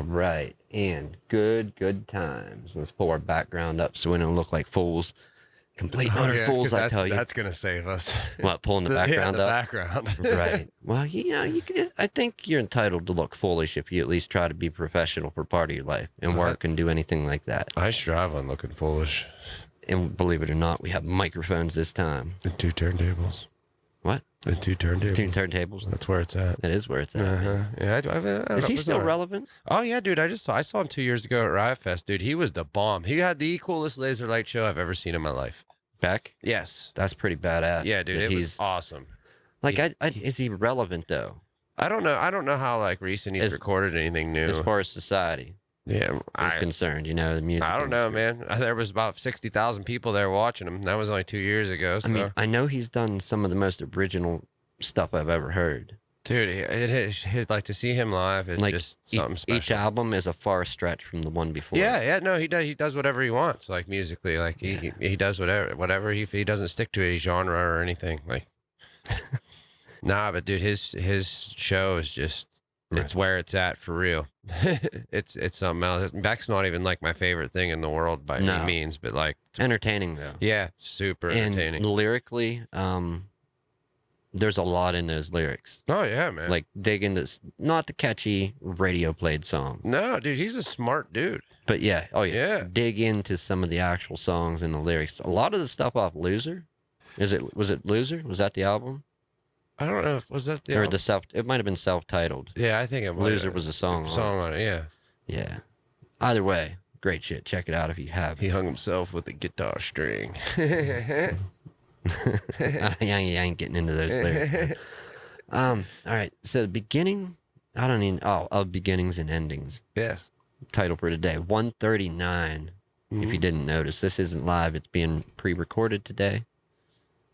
right. And good times. Let's pull our background up so we don't look like fools. Complete and utter fools, I tell you. That's going to save us. What, pulling the background the up? background. Right. Well, I think you're entitled to look foolish if you at least try to be professional for part of your life and work and do anything like that. I strive on looking foolish. And believe it or not, we have microphones this time. And 2 turntables. What? And 2 turntables. 2 turntables? That's where it's at. That is where it's at. Yeah, Is he still relevant? Oh yeah, dude. I saw him 2 years ago at Riot Fest, dude. He was the bomb. He had the coolest laser light show I've ever seen in my life. Beck? Yes. That's pretty badass. Yeah, dude. It was awesome. Like, is he relevant though? I don't know how like recent he's recorded anything new as far as society. Yeah, is concerned, the music. I don't know, man. There was about 60,000 people there watching him. That was only 2 years ago. So. I mean, I know he's done some of the most original stuff I've ever heard. Dude, it is like to see him live is like just something special. Each album is a far stretch from the one before. Yeah, no, he does whatever he wants, like musically, like he does whatever he doesn't stick to a genre or anything, like. Nah, but dude, his show is just. Right. It's where it's at for real. It's something else. Beck's not even like my favorite thing in the world by any means, but like entertaining though. Yeah, super entertaining. And lyrically, there's a lot in those lyrics. Oh yeah, man. Like dig into not the catchy radio played song. No, dude, he's a smart dude. But yeah, dig into some of the actual songs and the lyrics. A lot of the stuff off Loser. Was it Loser? Was that the album? I don't know. Was that the album? It might have been self-titled. Yeah, I think it was. Loser was a song on it. Yeah. Yeah. Either way, great shit. Check it out if you have. He hung himself with a guitar string. I ain't getting into those lyrics. All right. So the beginning, of beginnings and endings. Yes. Title for today, 139. If you didn't notice, this isn't live. It's being pre-recorded today.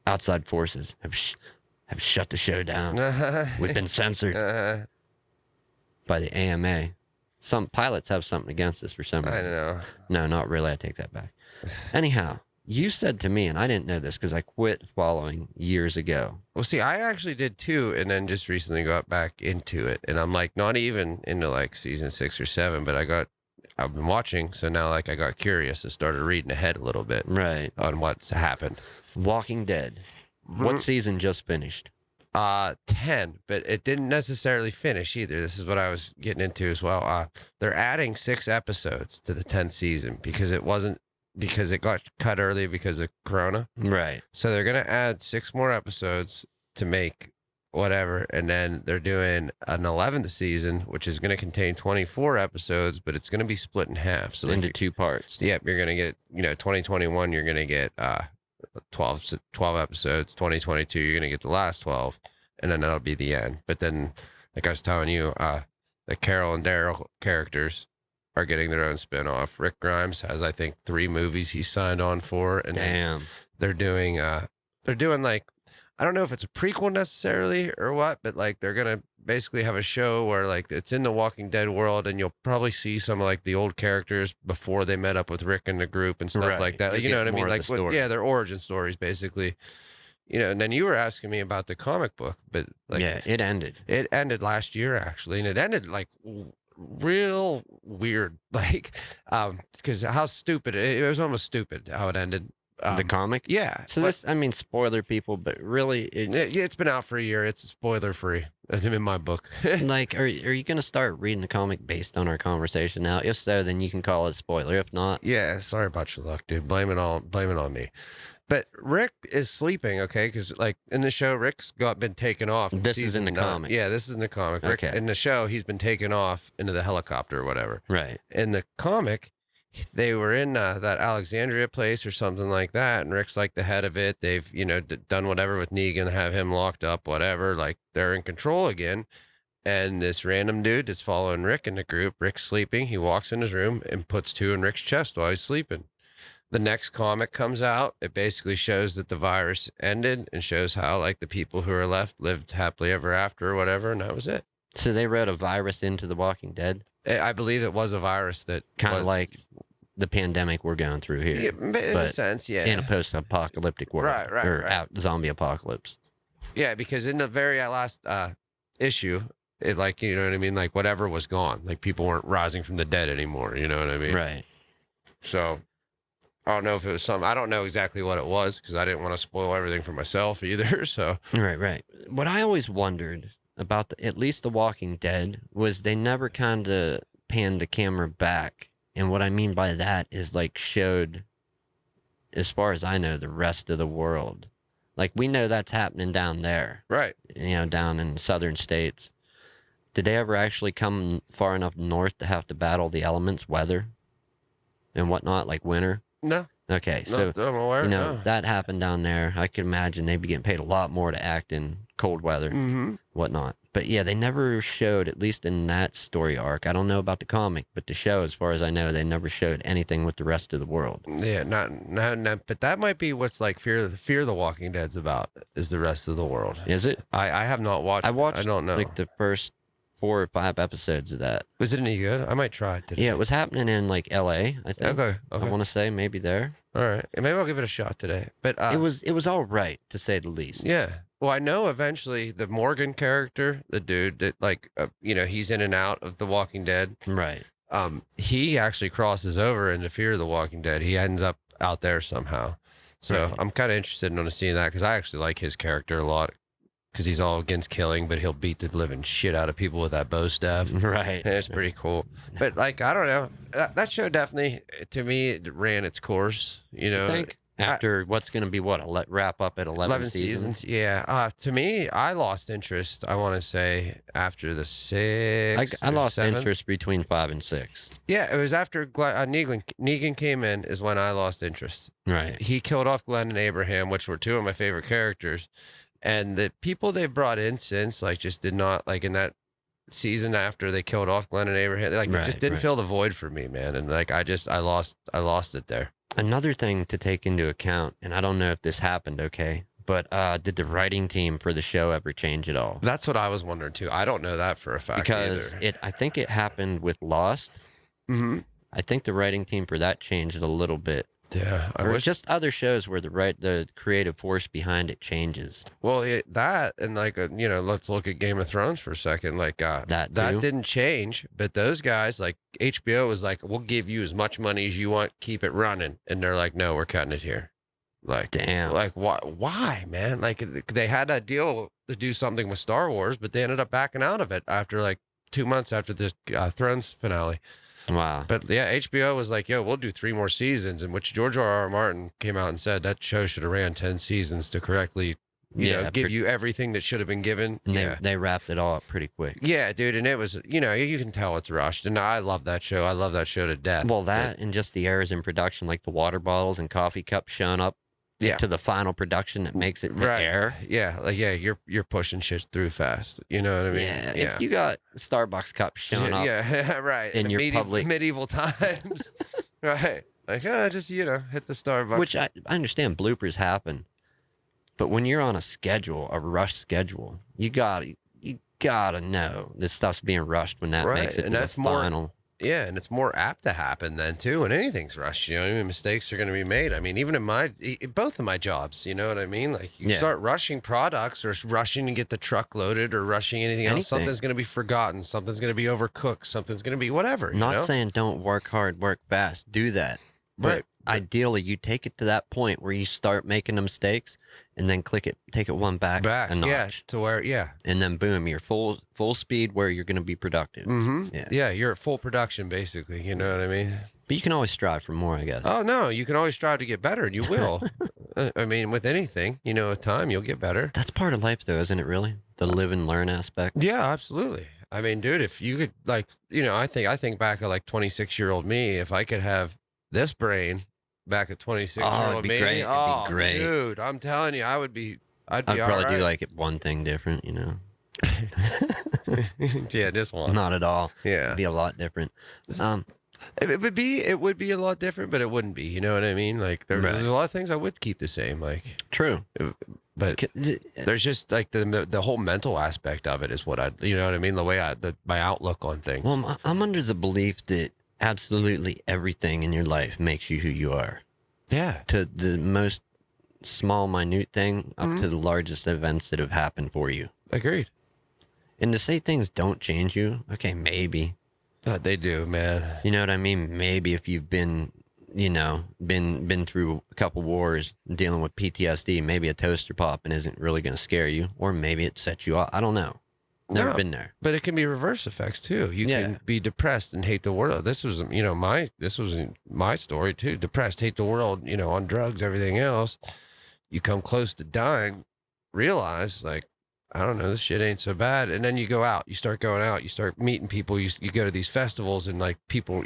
Outside forces have shut the show down. We've been censored by the AMA. Some pilots have something against us for some reason. I know. No, not really. I take that back. Anyhow, you said to me, and I didn't know this because I quit following years ago. Well, see, I actually did too, and then just recently got back into it. And I'm like not even into like season 6 or 7, but I've been watching, so now like I got curious and started reading ahead a little bit. Right. On what's happened. Walking Dead. What season just finished? 10, but it didn't necessarily finish either. This is what I was getting into as well. They're adding 6 episodes to the 10th season because it got cut early because of Corona. Right. So they're going to add 6 more episodes to make whatever. And then they're doing an 11th season, which is going to contain 24 episodes, but it's going to be split in half. So into 2 parts. Yep. You're going to get, 2021, you're going to get, 12 episodes. 2022 you're gonna get the last 12, and then that'll be the end. But then, like I was telling you, the Carol and Daryl characters are getting their own spin-off. Rick Grimes has, I think, 3 movies he signed on for, and damn, they're doing like, I don't know if it's a prequel necessarily or what, but like they're gonna basically have a show where like it's in the Walking Dead world, and you'll probably see some of like the old characters before they met up with Rick and the group and stuff like that. You know what I mean? Like, their origin stories basically. And then you were asking me about the comic book, but like, yeah, it ended. It ended last year actually, and it ended like real weird, like, because how stupid it was, almost stupid how it ended. The comic? Yeah. So this, spoiler people, but really... It's been out for a year. It's spoiler free in my book. Like, are you going to start reading the comic based on our conversation now? If so, then you can call it a spoiler. If not... Yeah, sorry about your luck, dude. Blame it on me. But Rick is sleeping, okay? Because, like, in the show, Rick's been taken off. This is in the comic. Yeah, this is in the comic. Rick, okay. In the show, he's been taken off into the helicopter or whatever. Right. In the comic... They were in that Alexandria place or something like that, and Rick's like the head of it. They've, done whatever with Negan, have him locked up, whatever. Like, they're in control again. And this random dude that's following Rick in the group, Rick's sleeping. He walks in his room and puts 2 in Rick's chest while he's sleeping. The next comic comes out. It basically shows that the virus ended and shows how, like, the people who are left lived happily ever after or whatever, and that was it. So they wrote a virus into The Walking Dead? I believe it was a virus that... Kind of like the pandemic we're going through here. Yeah, in a sense, yeah. In a post-apocalyptic world. Right. Zombie apocalypse. Yeah, because in the very last issue, it, like, you know what I mean? Like whatever was gone, like people weren't rising from the dead anymore. You know what I mean? Right. So I don't know if it was something. I don't know exactly what it was because I didn't want to spoil everything for myself either. So Right. What I always wondered about at least The Walking Dead was they never kind of panned the camera back. And what I mean by that is like showed, as far as I know, the rest of the world. Like we know that's happening down there, right. down in southern states. Did they ever actually come far enough north to have to battle the elements, weather and whatnot, like winter? No. Okay, so Not that I'm aware. No. that happened down there. I could imagine they'd be getting paid a lot more to act in cold weather, whatnot. But yeah, they never showed, at least in that story arc. I don't know about the comic, but the show, as far as I know, they never showed anything with the rest of the world. Yeah, not. But that might be what's like Fear the Walking Dead's about. Is the rest of the world? Is it? I have not watched. I watched. I don't know. Like the first 4 or 5 episodes of that. Was it any good? I might try it today. Yeah, it was happening in like L.A. I think. Okay. I want to say maybe there. All right. Maybe I'll give it a shot today. But it was all right, to say the least. Yeah. Well, I know eventually the Morgan character, the dude that like he's in and out of The Walking Dead. Right. He actually crosses over into Fear the Walking Dead. He ends up out there somehow. So Right. I'm kind of interested in seeing that because I actually like his character a lot. Because he's all against killing, but he'll beat the living shit out of people with that bow staff. Right. And it's pretty cool. But like, I don't know. That show definitely, to me, it ran its course. You know, I think after what's going to be wrap up at 11 seasons. Yeah. To me, I lost interest. I want to say after the 6th. I lost 7th. interest between 5 and 6. Yeah, it was after Negan came in is when I lost interest. Right. He killed off Glenn and Abraham, which were 2 of my favorite characters. And the people they've brought in since, like, just did not, like, in that season after they killed off Glenn and Abraham, like, it just didn't fill the void for me, man. And, like, I lost it there. Another thing to take into account, and I don't know if this happened, okay, but did the writing team for the show ever change at all? That's what I was wondering, too. I don't know that for a fact because either. I think it happened with Lost. Mm-hmm. I think the writing team for that changed a little bit. Yeah, Or just other shows where the creative force behind it changes. Well, that and like let's look at Game of Thrones for a second. Like that didn't change, but those guys like HBO was like, we'll give you as much money as you want, keep it running, and they're like, no, we're cutting it here. Like, damn, like why, man? Like they had a deal to do something with Star Wars, but they ended up backing out of it after like 2 months after the Thrones finale. Wow. But yeah, HBO was like, yo, we'll do 3 more seasons, in which George R.R. Martin came out and said that show should have ran 10 seasons to correctly, give you everything that should have been given. And they wrapped it all up pretty quick. Yeah, dude. And it was, you can tell it's rushed. And I love that show. I love that show to death. Well, and just the errors in production, like the water bottles and coffee cups showing up to the final production that makes it the air. Yeah. Like, yeah, you're pushing shit through fast. You know what I mean? Yeah. If you got Starbucks cups showing up. Yeah, right. In your public medieval times. Right. Like, just, hit the Starbucks. Which I understand bloopers happen. But when you're on a schedule, a rush schedule, you gotta know this stuff's being rushed when that makes it to the final. Yeah, and it's more apt to happen then too when anything's rushed. Mistakes are going to be made. I mean, even in both of my jobs, you know what I mean? Like you start rushing products or rushing to get the truck loaded or rushing anything else. Something's going to be forgotten. Something's going to be overcooked. Something's going to be whatever. Not saying don't work hard, work fast. Do that. But ideally, you take it to that point where you start making the mistakes and then take it one back a notch. Yeah, to where, and then boom, you're full speed where you're going to be productive. Mm-hmm. Yeah, you're at full production basically. You know what I mean? But you can always strive for more, I guess. Oh no, you can always strive to get better, and you will. I mean, with anything, with time, you'll get better. That's part of life, though, isn't it? Really, the live and learn aspect. Yeah, absolutely. I mean, dude, if you could, like, I think back at like 26-year-old me, if I could have this brain back at 26-year-old me. Great. It'd be great. Dude, I'm telling you, I'd be I'd probably do like one thing different, Yeah, just one. Not at all. Yeah. It'd be a lot different. It would be a lot different, but it wouldn't be. You know what I mean? Like there's a lot of things I would keep the same. Like true, but there's just like the whole mental aspect of it is what you know what I mean? The way my outlook on things. Well, I'm under the belief that absolutely everything in your life makes you who you are. Yeah. To the most small, minute thing up to the largest events that have happened for you. Agreed. And to say things don't change you, okay, maybe. They do, man. You know what I mean? Maybe if you've been, been through a couple wars, dealing with PTSD, maybe a toaster popping isn't really going to scare you, or maybe it sets you off. I don't know. Never been there. But it can be reverse effects too. You can be depressed and hate the world. This was, this was my story too. Depressed, hate the world, on drugs, everything else. You come close to dying, realize like, I don't know, this shit ain't so bad. And then you go out, you start going out, you start meeting people, you go to these festivals and like people,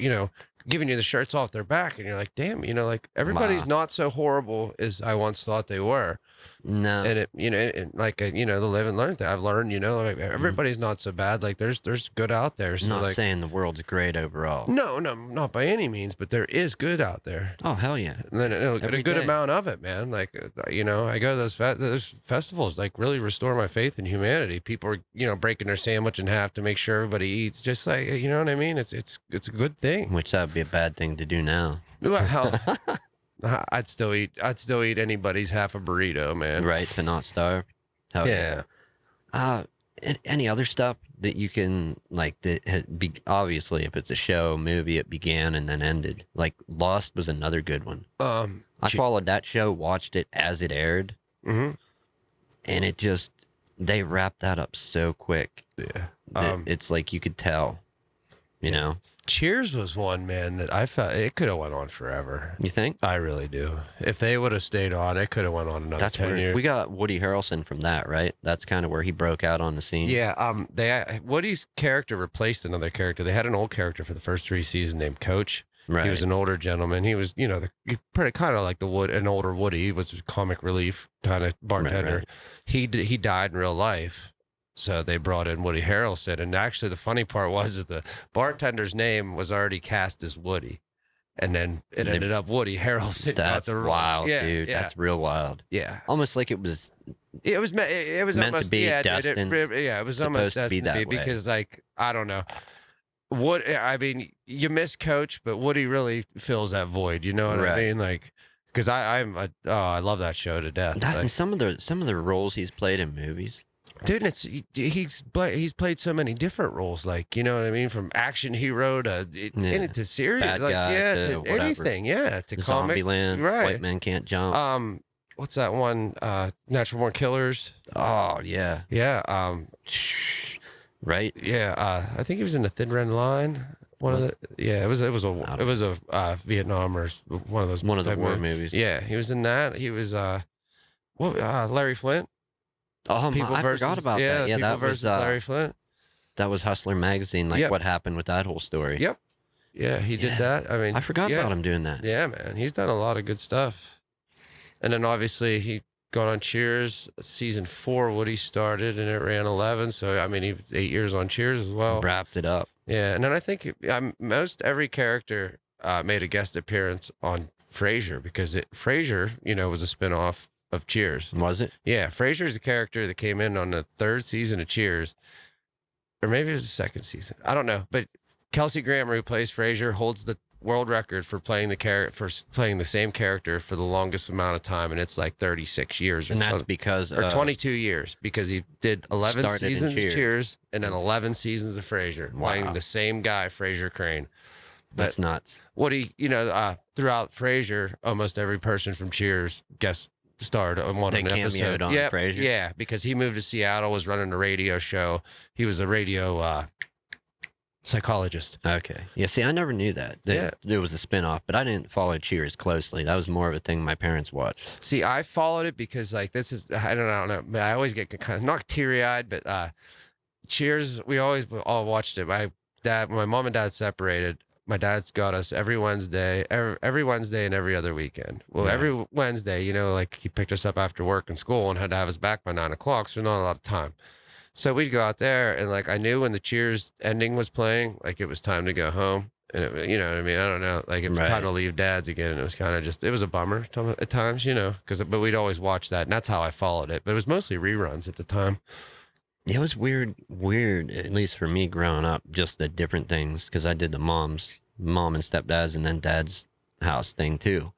giving you the shirts off their back. And you're like, damn, like everybody's not so horrible as I once thought they were. No. And it, and like, the live and learn thing I've learned, like everybody's not so bad. Like there's good out there. So not like, saying the world's great overall. No, not by any means, but there is good out there. Oh, hell yeah. And then a good amount of it, man. Like, I go to those festivals, like really restore my faith in humanity. People are, breaking their sandwich in half to make sure everybody eats. Just like, you know what I mean? It's a good thing. Which that would be a bad thing to do now. Well, hell, I'd still eat anybody's half a burrito, man. Right, to not starve. Hell yeah. Any other stuff that you can, like, obviously, if it's a show, movie, it began and then ended. Like, Lost was another good one. I followed that show, watched it as it aired, and it just, they wrapped that up so quick. Yeah. It's like you could tell, you know? Cheers was one, man, that I felt it could have went on forever. You think? I really do. If they would have stayed on, it could have went on another 10 years. We got Woody Harrelson from that, right? That's kind of where he broke out on the scene. Yeah. Woody's character replaced another character. They had an old character for the first 3 seasons named Coach. Right. He was an older gentleman. He was, pretty kind of like an older Woody. He was a comic relief kind of bartender. Right. He died in real life. So they brought in Woody Harrelson. And actually the funny part is the bartender's name was already cast as Woody. And then it ended up Woody Harrelson. That's wild, dude. Yeah. That's real wild. Yeah. Almost like it was meant almost to be destined. It was almost destined to be because, like, I don't know. You miss Coach, but Woody really fills that void. You know what I mean? Like, because I love that show to death. And some of the roles he's played in movies. Dude, he's played so many different roles, like, you know what I mean, from action hero to to serious, bad like guy, to anything, to comic, Zombieland, right? White Man Can't Jump. What's that one? Natural Born Killers. Oh yeah, right. Yeah, I think he was in the Thin Red Line. It was a Vietnam or one of the war movies. Yeah, he was in that. He was Larry Flint. I forgot about that. Yeah, that was Larry Flint. That was Hustler magazine. Like what happened with that whole story. Yep. Yeah, he did that. I mean, I forgot about him doing that. Yeah, man, he's done a lot of good stuff. And then obviously he got on Cheers. Season 4, Woody started, and it ran 11. So I mean, he was 8 years on Cheers as well. Wrapped it up. Yeah, and then I think most every character made a guest appearance on Frasier because Frasier, was a spinoff of Cheers. Was it? Yeah, Frasier's a character that came in on the 3rd season of Cheers, or maybe it was the 2nd season. I don't know, but Kelsey Grammer, who plays Frasier, holds the world record for playing the same character for the longest amount of time, and it's like 36 years, and that's because 22 years because he did 11 seasons of Cheers and then 11 seasons of Frasier, playing the same guy, Frasier Crane. That's nuts. Woody, throughout Frasier, almost every person from Cheers starred on an episode. On Frasier. Yeah, because he moved to Seattle, was running a radio show. He was a radio psychologist. Okay. Yeah, see, I never knew that. It was a spinoff, but I didn't follow Cheers closely. That was more of a thing my parents watched. See, I followed it because, like, this is, I don't know. I always get kind of not teary-eyed, but Cheers, we always all watched it. My mom and dad separated. My dad's got us every Wednesday and every other weekend. Well, every Wednesday, like he picked us up after work and school and had to have us back by 9 o'clock. So not a lot of time. So we'd go out there and like, I knew when the Cheers ending was playing, like it was time to go home. And it, you know what I mean? I don't know. Like it was time to leave dad's again. And it was kind of it was a bummer at times, but we'd always watch that. And that's how I followed it. But it was mostly reruns at the time. It was weird, at least for me growing up, just the different things, because I did the mom and stepdad's and then dad's house thing too.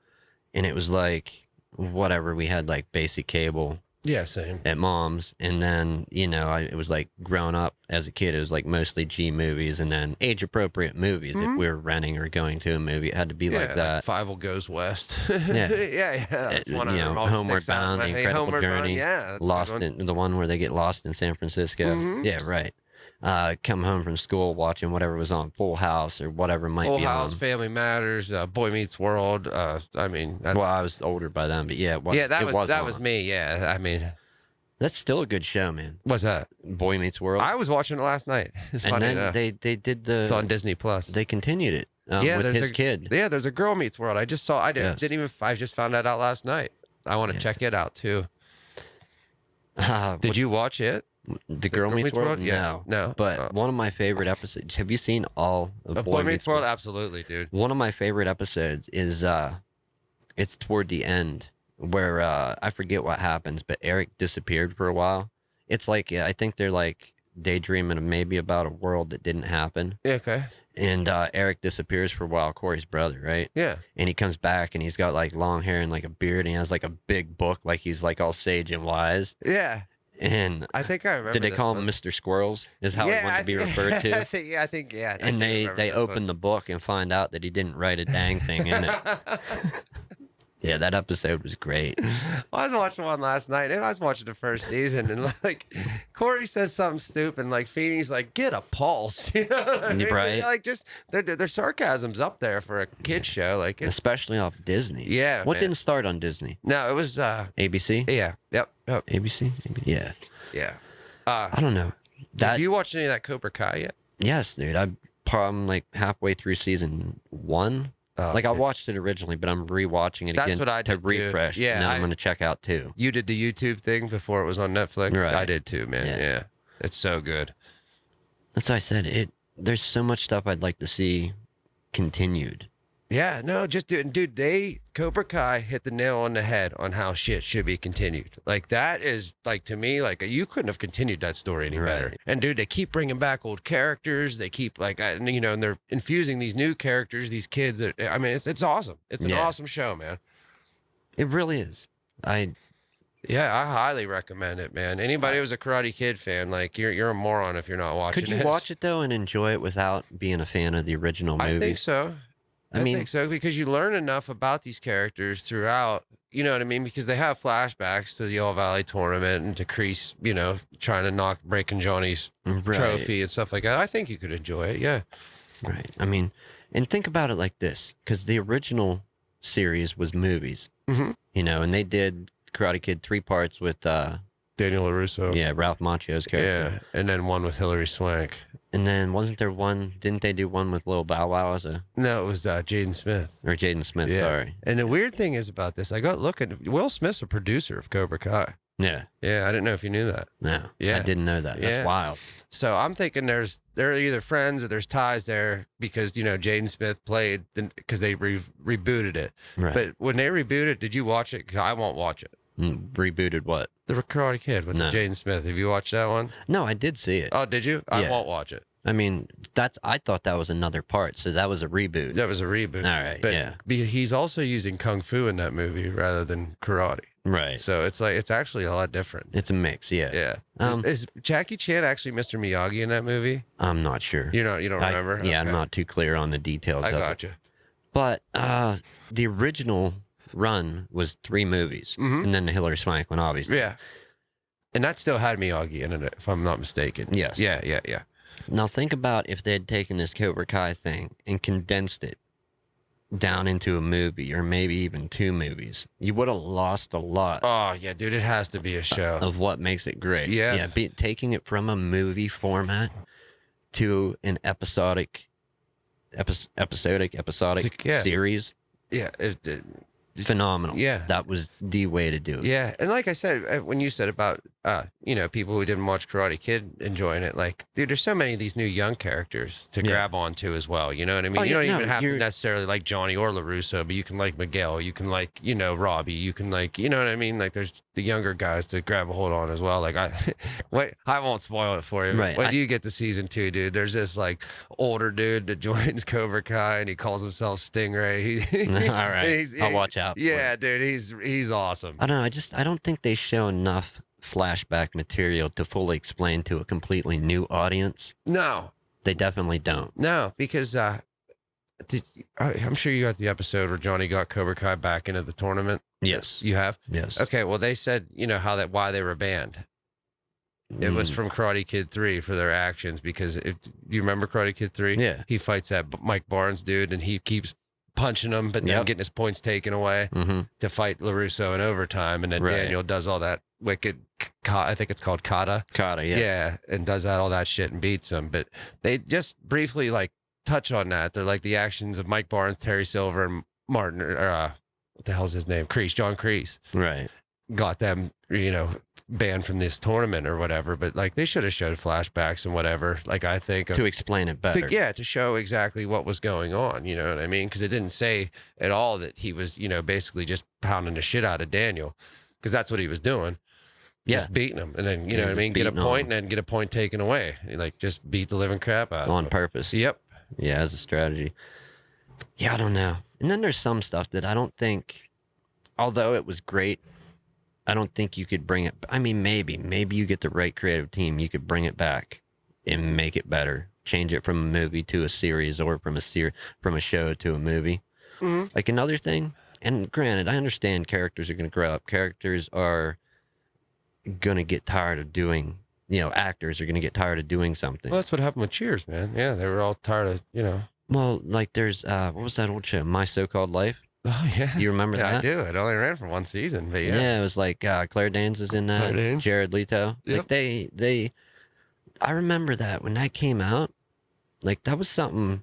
And it was like, whatever, we had like basic cable, Yeah, same. at mom's, and then it was like growing up as a kid, it was like mostly G movies, and then age appropriate movies. If we were renting or going to a movie, it had to be like that. Like Five Goes West. Yeah. yeah, that's one of them. Always Homeward sticks out in Bound, my The head. Incredible Homeward Bound, Journey, yeah, that's a good Lost one. in the one where they get lost in San Francisco. Yeah, right. Come home from school watching whatever was on, Full House or whatever might Full be House, on. Family Matters, Boy Meets World. I mean, that's, Well, I was older by then, but yeah, that was on. me. Yeah, I mean, That's still a good show, man. what's that? Boy Meets World. I was watching it last night. It's and funny then enough. they did It's on Disney Plus. They continued it with there's his kid. Yeah, there's a Girl Meets World. I just saw. I Yes. didn't even. I just found that out last night. I want to check it out too. Did you watch it? The Girl Meets World? Yeah. No. But one of my favorite episodes. Have you seen all of Boy Meets World? Absolutely, dude. One of my favorite episodes is it's toward the end where I forget what happens, but Eric disappeared for a while. It's like I think they're like daydreaming maybe about a world that didn't happen. Yeah, okay. And Eric disappears for a while, Corey's brother, right? Yeah. And he comes back and he's got like long hair and like a beard and he has like a big book, like he's like all sage and wise. Yeah. And I think I remember. did they call him Mr. Squirrels? Is how he wanted to be referred to. I think. And they open the book and find out that he didn't write a dang thing in it. Yeah, that episode was great. I was watching one last night. I was watching the first season, and like Corey says something stupid, and like Feeney's like, "Get a pulse," you know what I mean? Right. Like just their sarcasm's up there for a kid show, like Especially off Disney. Yeah. What man. didn't start on Disney? No, it was ABC. Yeah. Yep. ABC. Yeah. Yeah. I don't know. Have you watched any of that Cobra Kai yet? Yes, dude. I'm like halfway through season 1. Like I watched it originally, but I'm rewatching it again what I to did too. refresh. Yeah, and then I'm going to check out 2. You did the YouTube thing before it was on Netflix. Right. I did too, man. Yeah. It's so good. That's why I said there's so much stuff I'd like to see continued. Yeah, no, just dude, Cobra Kai hit the nail on the head on how shit should be continued. Like that is like, to me, like you couldn't have continued that story any better. And dude, they keep bringing back old characters. They keep like, and they're infusing these new characters, these kids. I mean, it's awesome. It's an awesome show, man. It really is. Yeah, I highly recommend it, man. Anybody who's a Karate Kid fan, like you're a moron if you're not watching it. Could you watch it though and enjoy it without being a fan of the original movies? I think so. I think so, because you learn enough about these characters throughout, you know what I mean? Because they have flashbacks to the All Valley tournament and to Kreese, trying to breaking Johnny's trophy and stuff like that. I think you could enjoy it, yeah. Right. I mean, and think about it like this, because the original series was movies, and they did Karate Kid 3 parts with Daniel LaRusso. Yeah, Ralph Macchio's character. Yeah, and then one with Hilary Swank. And then wasn't there one? Didn't they do one with Lil Bow Wow as a? No, it was Jaden Smith. Or Jaden Smith. Yeah. Sorry. And the weird thing is about this, I got looking. Will Smith's a producer of Cobra Kai. Yeah. Yeah, I didn't know if you knew that. No. Yeah. I didn't know that. That's wild. So I'm thinking they're either friends or there's ties there because Jaden Smith played because they rebooted it. Right. But when they rebooted, did you watch it? I won't watch it. Rebooted what? The Karate Kid with Jaden Smith. Have you watched that one? No, I did see it. Oh, did you? I won't watch it. I mean, I thought that was another part, so that was a reboot. That was a reboot. All right, but he's also using kung fu in that movie rather than karate. Right. So it's actually a lot different. It's a mix, yeah. Yeah. Is Jackie Chan actually Mr. Miyagi in that movie? I'm not sure. You don't remember? Yeah, okay. I'm not too clear on the details. I got you. But the original run was 3 movies, and then the Hilary Swank one, obviously. Yeah. And that still had Miyagi in it, if I'm not mistaken. Yes. Yeah. Now think about if they had taken this Cobra Kai thing and condensed it down into a movie, or maybe even 2 movies. You would have lost a lot. Oh yeah, dude, it has to be a show of what makes it great. Yeah. Taking it from a movie format to an episodic series. Yeah. Phenomenal. Yeah. That was the way to do it. Yeah. And like I said, when you said about people who didn't watch Karate Kid enjoying it. Like, dude, there's so many of these new young characters to grab onto as well. You know what I mean? Oh, You yeah, don't no, even have to you're- necessarily like Johnny or LaRusso, but you can like Miguel, you can like, Robbie, you can like, you know what I mean? Like, there's the younger guys to grab a hold on as well. Like, wait, I won't spoil it for you. Right, When you get to season 2, dude, there's this like older dude that joins Cobra Kai and he calls himself Stingray. All right, I'll watch out for Yeah, it. dude, he's awesome. I don't know. I don't think they show enough flashback material to fully explain to a completely new audience. No, They definitely don't. no, because I'm sure you got the episode where Johnny got Cobra Kai back into the tournament. Yes. You have? Yes. Okay, well, they said, why they were banned. It was from Karate Kid 3 for their actions because you remember Karate Kid 3? Yeah. He fights that Mike Barnes dude and he keeps punching him, but then getting his points taken away to fight LaRusso in overtime. And then Daniel does all that wicked, I think it's called kata. Kata, yeah. Yeah, and does all that shit and beats him. But they just briefly like touch on that. They're like the actions of Mike Barnes, Terry Silver, and Martin, or what the hell's his name? John Kreese. Right. Got them, banned from this tournament or whatever. But like they should have showed flashbacks and whatever. Like I think To explain it better. to show exactly what was going on. You know what I mean? Because it didn't say at all that he was, basically just pounding the shit out of Daniel, because that's what he was doing. Just beating him, and then what I mean, get a point and then get a point taken away. Like just beat the living crap out of him on purpose. Yep. Yeah, as a strategy. Yeah, I don't know. And then there's some stuff that I don't think, although it was great, I don't think you could bring it. I mean, maybe you get the right creative team, you could bring it back and make it better. Change it from a movie to a series, or from a show to a movie. Mm-hmm. Like another thing. And granted, I understand characters are going to grow up. Characters are going to get tired of doing. Actors are going to get tired of doing something. Well, that's what happened with Cheers, man. Yeah, they were all tired of. Well, like there's what was that old show, My So-Called Life? Oh yeah, You remember yeah, that? I do. It only ran for one season, but Yeah, it was like Claire Danes was in that. Claire Danes. Jared Leto. Yep. Like they, I remember that when that came out. Like that was something.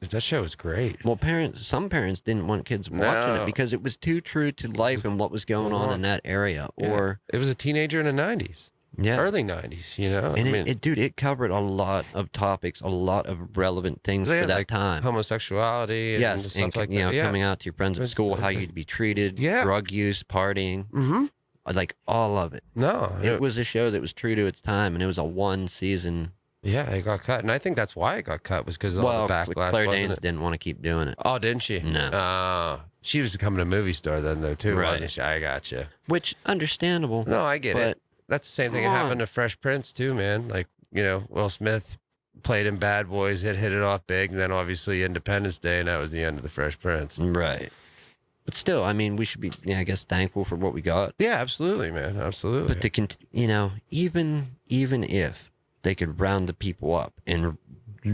That show was great. Well, some parents didn't want kids watching No. it because it was too true to life and what was going on in that area. Yeah. Or it was a teenager in the 90s, early 90s. And it covered a lot of topics, a lot of relevant things for that like time. homosexuality and stuff like that. Coming out to your friends at school, how you'd be treated, drug use, partying, like all of it. No, It was a show that was true to its time, and it was a 1-season. Yeah, it got cut, and I think that's why it got cut, was because of all the backlash. Claire wasn't Danes it? didn't want to keep doing it. Oh, didn't she? No. She was becoming a movie star then, though, too, Right. wasn't she? I gotcha. Which, understandable. No, I get it. but That's the same thing that come on. happened to Fresh Prince, too, man. Like, Will Smith played in Bad Boys, hit it off big, and then obviously Independence Day, and that was the end of the Fresh Prince. Right. But still, I mean, we should be, I guess, thankful for what we got. Yeah, absolutely, man. Absolutely. But even if they could round the people up and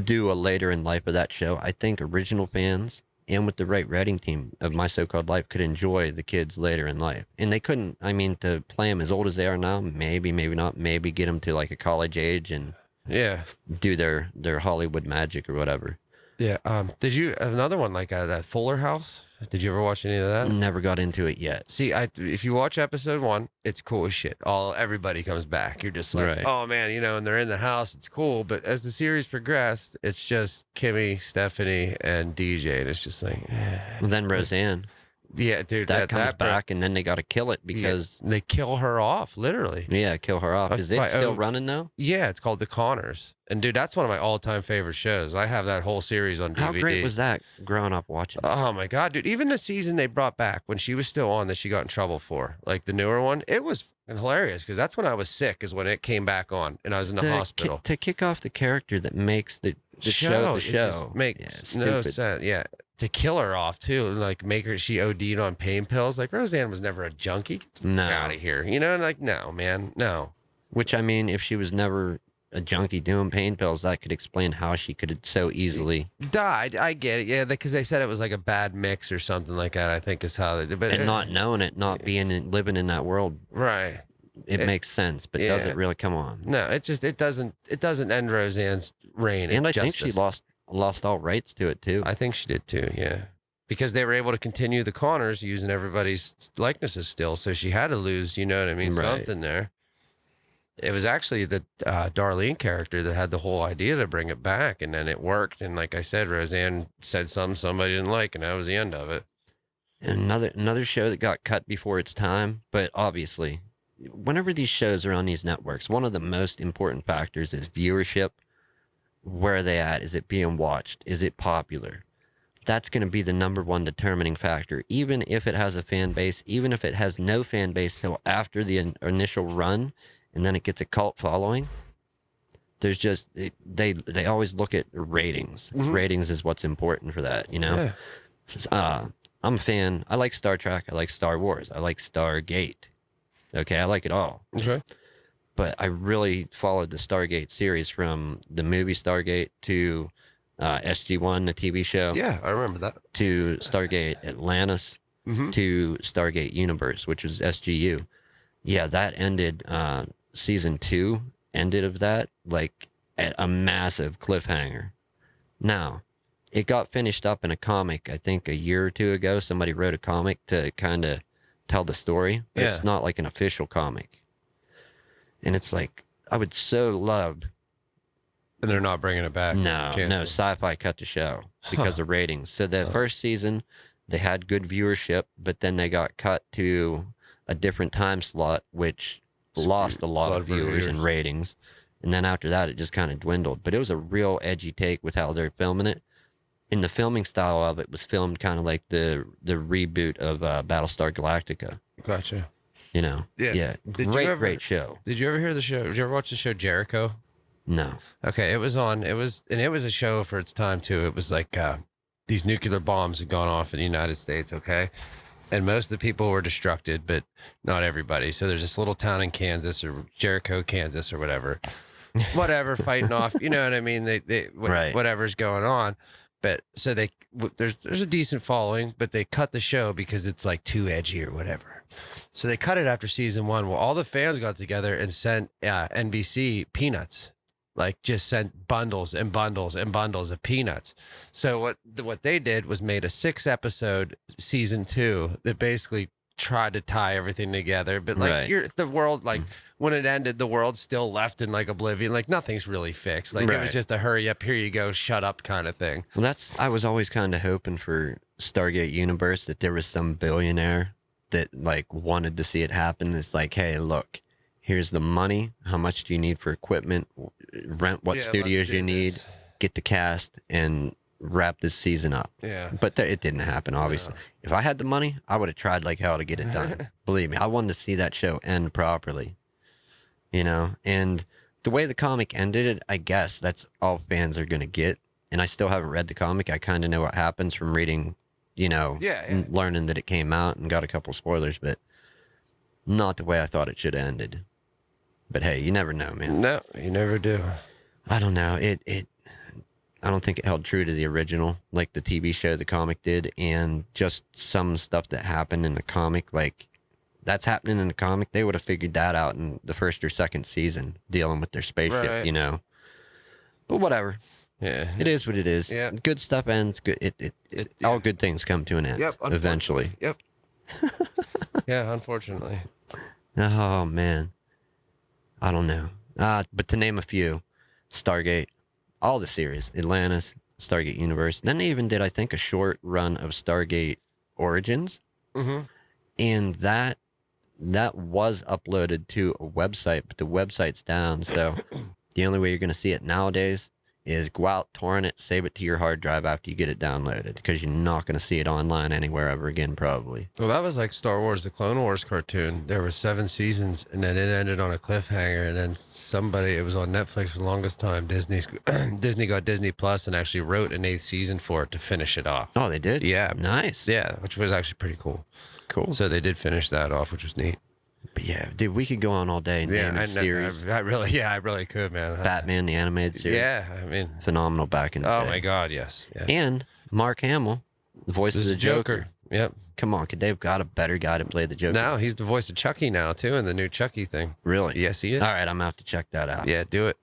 do a later in life of that show, I think original fans and with the right writing team of My So-Called Life could enjoy the kids later in life. And they couldn't, to play them as old as they are now, maybe not, maybe get them to like a college age and do their Hollywood magic or whatever. Yeah. Did you another one like that Fuller House? Did you ever watch any of that? Never got into it yet. See, if you watch episode 1, it's cool as shit. Everybody comes back. You're just like, Right. oh man, and they're in the house. It's cool. But as the series progressed, it's just Kimmy, Stephanie, and DJ, and it's just like, And then Roseanne, yeah, dude, that comes back, and then they got to kill it because they kill her off, literally. kill her off. Is it still running now? Yeah, it's called The Connors, and dude, that's one of my all-time favorite shows. I have that whole series on DVD. How great was that growing up watching? Oh my god, dude! Even the season they brought back when she was still on that she got in trouble for, like the newer one, it was hilarious because that's when I was sick, is when it came back on, and I was in the hospital. To kick off the character that makes the show the show. It just makes no sense. Yeah, to kill her off too, like make her she OD'd on pain pills. Like Roseanne was never a junkie. Get the fuck out of here, Like no, man, no. Which if she was never a junkie doing pain pills, that could explain how she could so easily died. I get it. Yeah, because they said it was like a bad mix or something like that. I think is how they did. But and not knowing it, not living in that world, right? It makes sense, but does it really? Come on. No, it doesn't end Roseanne's reign. And I think she lost all rights to it too. I think she did too. Yeah, because they were able to continue the Connors using everybody's likenesses still, so she had to lose. You know what I mean? Right. Something there. It was actually the Darlene character that had the whole idea to bring it back, and then it worked. And like I said, Roseanne said something somebody didn't like, and that was the end of it. And another show that got cut before its time, but obviously, whenever these shows are on these networks, one of the most important factors is viewership. Where are they at? Is it being watched? Is it popular? That's going to be the number one determining factor. Even if it has a fan base, even if it has no fan base till after the initial run, and then it gets a cult following. There's just they always look at ratings. Mhm. Ratings is what's important for that, you know. Yeah. I'm a fan. I like Star Trek. I like Star Wars. I like Stargate. Okay, I like it all. Okay. But I really followed the Stargate series from the movie Stargate to SG-1, the TV show, Yeah, I remember that. to Stargate Atlantis, Mm-hmm. to Stargate Universe, which is SGU. Yeah, that ended, season 2 ended of that, like, at a massive cliffhanger. Now, it got finished up in a comic, I think a year or two ago. Somebody wrote a comic to kind of tell the story, but Yeah. it's not like an official comic. And it's like, I would so love. And they're not bringing it back. It's No, canceled. Sci-Fi cut the show because of ratings. So the first season, they had good viewership, but then they got cut to a different time slot, which lost a lot of viewers and ratings. And then after that, it just kind of dwindled. But it was a real edgy take with how they're filming it. And the filming style of it was filmed kind of like the reboot of Battlestar Galactica. Gotcha. You know? Yeah. Yeah. Great show. Did you ever hear the show? Did you ever watch the show Jericho? No. Okay, it was a show for its time too. It was like these nuclear bombs had gone off in the United States, okay? And most of the people were destructed, but not everybody. So there's this little town in Kansas or Jericho, Kansas or whatever. Fighting off, you know what I mean? Right. Whatever's going on. But so there's a decent following, but they cut the show because it's like too edgy or whatever. So they cut it after season 1. Well, all the fans got together and sent NBC peanuts. Like just sent bundles and bundles and bundles of peanuts. So what they did was made a 6-episode season 2 that basically tried to tie everything together. But like Right. the world, like when it ended, the world still left in like oblivion. Like nothing's really fixed. Like it was Right. just a hurry up, here you go, shut up kind of thing. Well, I was always kind of hoping for Stargate Universe that there was some billionaire that like wanted to see it happen. It's like, hey, look, here's the money. How much do you need for equipment? Rent what studios you need. Get the cast and wrap this season up. Yeah. But it didn't happen, obviously. If I had the money, I would have tried like hell to get it done. Believe me, I wanted to see that show end properly. You know, and the way the comic ended it, I guess that's all fans are going to get. And I still haven't read the comic. I kind of know what happens from reading, you know, and learning that it came out and got a couple spoilers, but not the way I thought it should have ended. But hey, you never know, man. No, you never do. I don't know. I don't think it held true to the original, like the TV show, the comic did, and just some stuff that happened in the comic, like that's happening in the comic. They would have figured that out in the first or second season, dealing with their spaceship, Right. you know. But whatever. Yeah. It is what it is. Yeah. Good stuff ends. Good. All good things come to an end. Yep, Eventually. Yep. Yeah, unfortunately. Oh man. I don't know. But to name a few, Stargate, all the series, Atlantis, Stargate Universe. Then they even did, I think, a short run of Stargate Origins, Mm-hmm. and that was uploaded to a website, but the website's down. So the only way you're going to see it nowadays is go out, torrent it, save it to your hard drive after you get it downloaded, because you're not going to see it online anywhere ever again, probably. Well, that was like Star Wars, the Clone Wars cartoon. There were 7 seasons, and then it ended on a cliffhanger. And then it was on Netflix for the longest time. Disney got Disney Plus and actually wrote an 8th season for it to finish it off. Oh, they did? Yeah. Nice. Yeah, which was actually pretty cool. Cool. So they did finish that off, which was neat. But yeah, dude, we could go on all day and name the series. I really could, man. Batman, the animated series. Yeah, I mean, Phenomenal back in the day. oh my God, yes. Yeah. And Mark Hamill, the voice of the Joker. Yep. Come on, could they've got a better guy to play the Joker? Now he's the voice of Chucky now, too, in the new Chucky thing. Really? Yes, he is. All right, I'm going to have to check that out. Yeah, do it.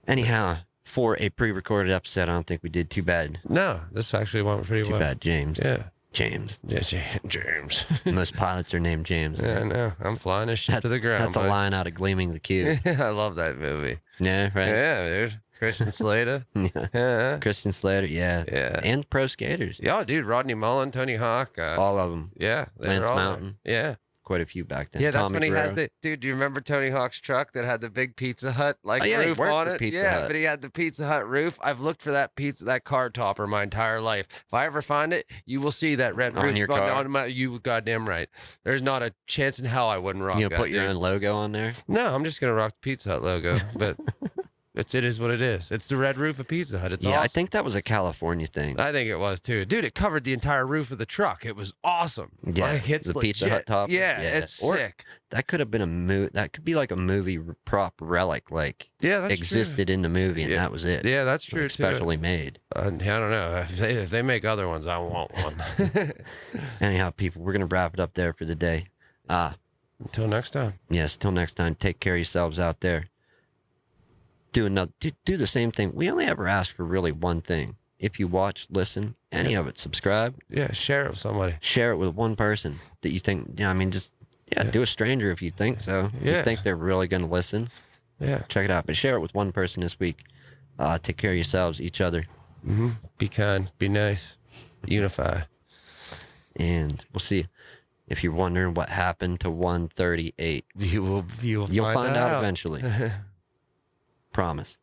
Anyhow, for a pre-recorded episode, I don't think we did too bad. No, this actually went pretty Too well. bad, James. Yeah. James. Yeah, James. Most pilots are named James. Yeah, I know. I'm flying this shit to the ground. That's a line out of Gleaming the Cube. I love that movie. Yeah, right. Yeah, dude. Christian Slater. Yeah. Yeah. Christian Slater, yeah. Yeah. And pro skaters. Yeah, dude. Rodney Mullen, Tony Hawk. All of them. Yeah. Lance Mountain. Yeah. Quite a few back then. Yeah, that's Tommy when he has Guerrero. dude, do you remember Tony Hawk's truck that had the big Pizza Hut Oh, yeah, he roof worked on for it? Pizza Yeah, Hut. but he had the Pizza Hut roof. I've looked for that car topper my entire life. If I ever find it, you will see that red On roof your car? you goddamn right. There's not a chance in hell I wouldn't rock You that. gonna put your dude. own logo on there? No, I'm just gonna rock the Pizza Hut logo, but it is what it is. It's the red roof of Pizza Hut. It's Yeah, awesome. I think that was a California thing. I think it was too. Dude, it covered the entire roof of the truck. It was awesome. Yeah, Like, it's the Pizza legit. Hut top. Yeah, it's Or sick. That could have been that could be like a movie prop relic, like Yeah, that's existed in the movie, and Yeah. that was it. true. Yeah, that's true Like, too. specially made. I don't know. If they make other ones, I want one. Anyhow, people, we're gonna wrap it up there for the day. Until next time. Yes, till next time. Take care of yourselves out there. Do the same thing. We only ever ask for really one thing. If you watch, listen, any of it, subscribe, Yeah, share it with somebody. share it with one person that you think. Yeah, I mean, just do a stranger if you think so. If Yeah. you think they're really gonna listen. Yeah. Check it out. But share it with one person this week. Take care of yourselves, each other, Be kind. Be nice. Unify. and we'll see. If you're wondering what happened to 138, You'll you'll find out out eventually. Promise.